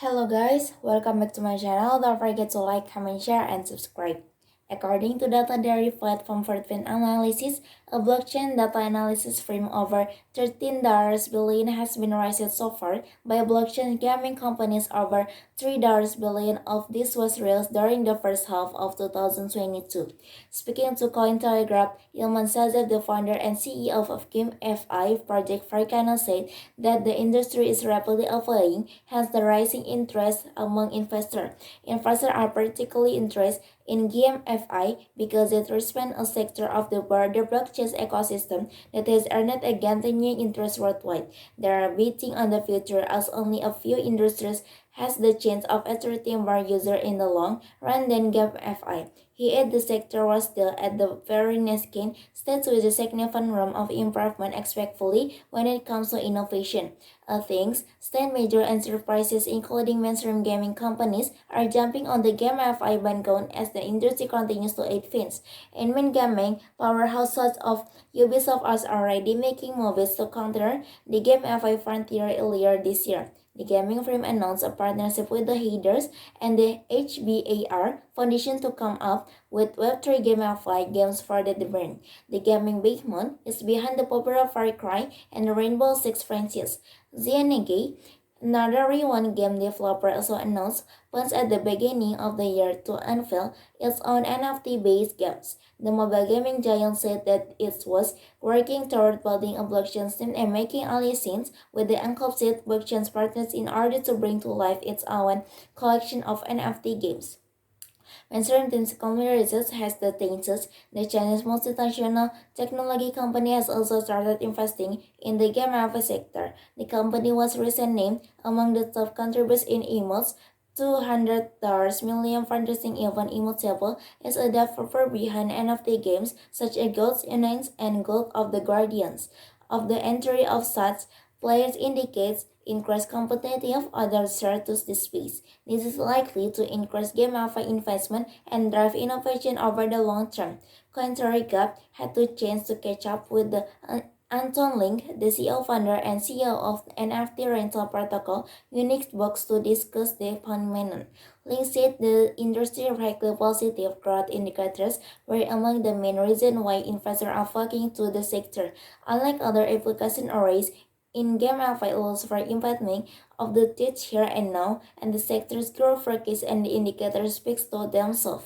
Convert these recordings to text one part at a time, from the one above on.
Hello guys, welcome back to my channel. Don't forget to like, comment, share, and subscribe. According to data derived platform for twin analysis, a blockchain data analysis firm over $13 billion has been raised so far by blockchain gaming companies. Over $3 billion of this was raised during the first half of 2022. Speaking to Cointelegraph, Ilman Sazev, the founder and CEO of GameFi project Farcana, said that the industry is rapidly evolving, hence the rising interest among investors. Investors are particularly interested in GameFi because it represents a sector of the broader blockchain ecosystem that has earned a continuing interest worldwide. They are betting on the future as only a few industries has the chance of attracting more users in the long run than GameFi. He added the sector was still at the very nascent stage with a significant room of improvement expectedly when it comes to innovation. Things stand major enterprises including mainstream gaming companies are jumping on the GameFi bandwagon as the industry continues to advance. And when gaming powerhouses of Ubisoft are already making moves to counter the GameFi frontier earlier this year. The gaming firm announced a partnership with the Headers and the HBAR Foundation to come up with Web3 gamified games for the brand. The gaming behemoth is behind the popular Far Cry and the Rainbow Six franchise. Xenege, another one game developer, also announced plans at the beginning of the year to unveil its own NFT-based games. The mobile gaming giant said that it was working toward building a blockchain system and making alliances with the encrypted blockchain partners in order to bring to life its own collection of NFT games. Mainstream consumer research has the thesis the Chinese multinational technology company has also started investing in the game sector. The company was recently named among the top contributors in emotes $200 million fundraising event Immutable is a developer behind NFT games such as Ghosts Innings and Gold of the Guardians. Of the entry of such players indicates increased competitive others share to this space. This is likely to increase GameFi investment and drive innovation over the long term. CoinTelegraph had to change to catch up with the Anton Link, the CEO founder and CEO of NFT rental protocol Unixbox, to discuss the phenomenon. Link said the industry reflected positive growth indicators were among the main reasons why investors are flocking to the sector. Unlike other application arrays, in-game alpha allows for investment of the teach here and now, and the sector's growth forecast and the indicators speaks to themselves.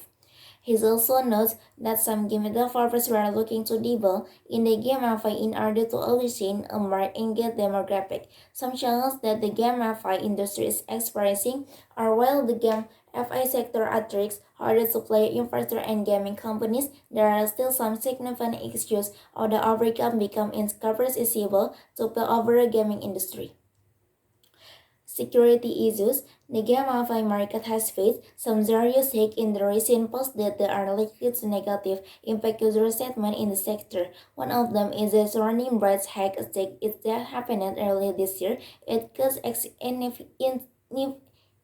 He also notes that some game developers were looking to dabble in the game alpha in order to elicit a more engaged demographic. Some challenges that the game alpha industry is experiencing are while the game FI sector attracts harder to play infrastructure and gaming companies, there are still some significant issues of the overcome become incomprehensible to the overall gaming industry. Security issues, the GameFi market has faced some serious hacks in the recent past that are likely to negative impact user sentiment in the sector. One of them is the surrounding Bright hack attack that happened earlier this year. It caused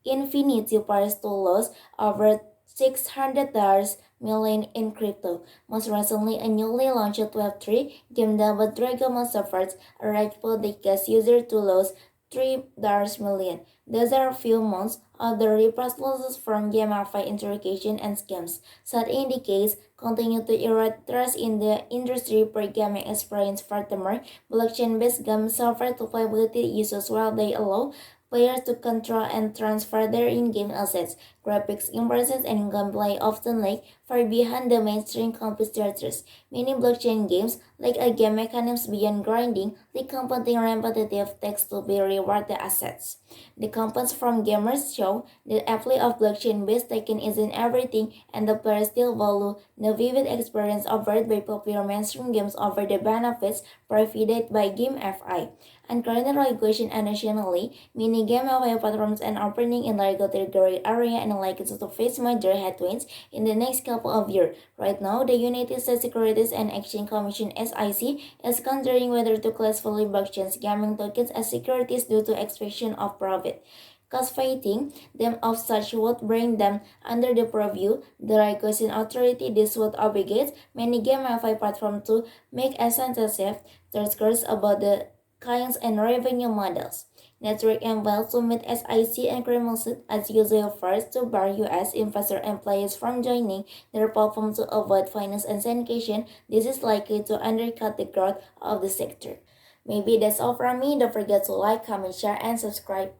infinity pairs to lose over $600 million in crypto. Most recently, a newly launched Web3 game dubbed Dragon suffered a rightful decades user to lose $3 million. These are a few months of the repressed losses from GameFi interrogation and scams. Such indicates continue to erode trust in the industry per gaming experience. Furthermore, blockchain-based games suffer to playability issues while they allow players to control and transfer their in-game assets. Graphics, impressions, and gameplay often lag far behind the mainstream competitors. Many blockchain games lack a game mechanisms beyond grinding, the compounding repetitive text to be reward the assets. The complaints from gamers show that aptly of blockchain-based taken isn't everything, and the players still value the vivid experience offered by popular mainstream games over the benefits provided by GameFi. And current regulation additionally, many GameFi platforms are operating in the regulatory area and likely to face major headwinds in the next couple of years. Right now, the United States Securities and Exchange Commission (SEC) is considering whether to classify blockchain gaming tokens as securities due to expectation of profit. Classifying them of such would bring them under the purview the regulation authority. This would obligate many GameFi platforms to make extensive disclosures about the kinds and revenue models. Network and Wealth Summit SIC and Cremosit as usual first to bar US investor and players from joining their platform to avoid finance and syndication. This is likely to undercut the growth of the sector. Maybe that's all from me. Don't forget to like, comment, share, and subscribe.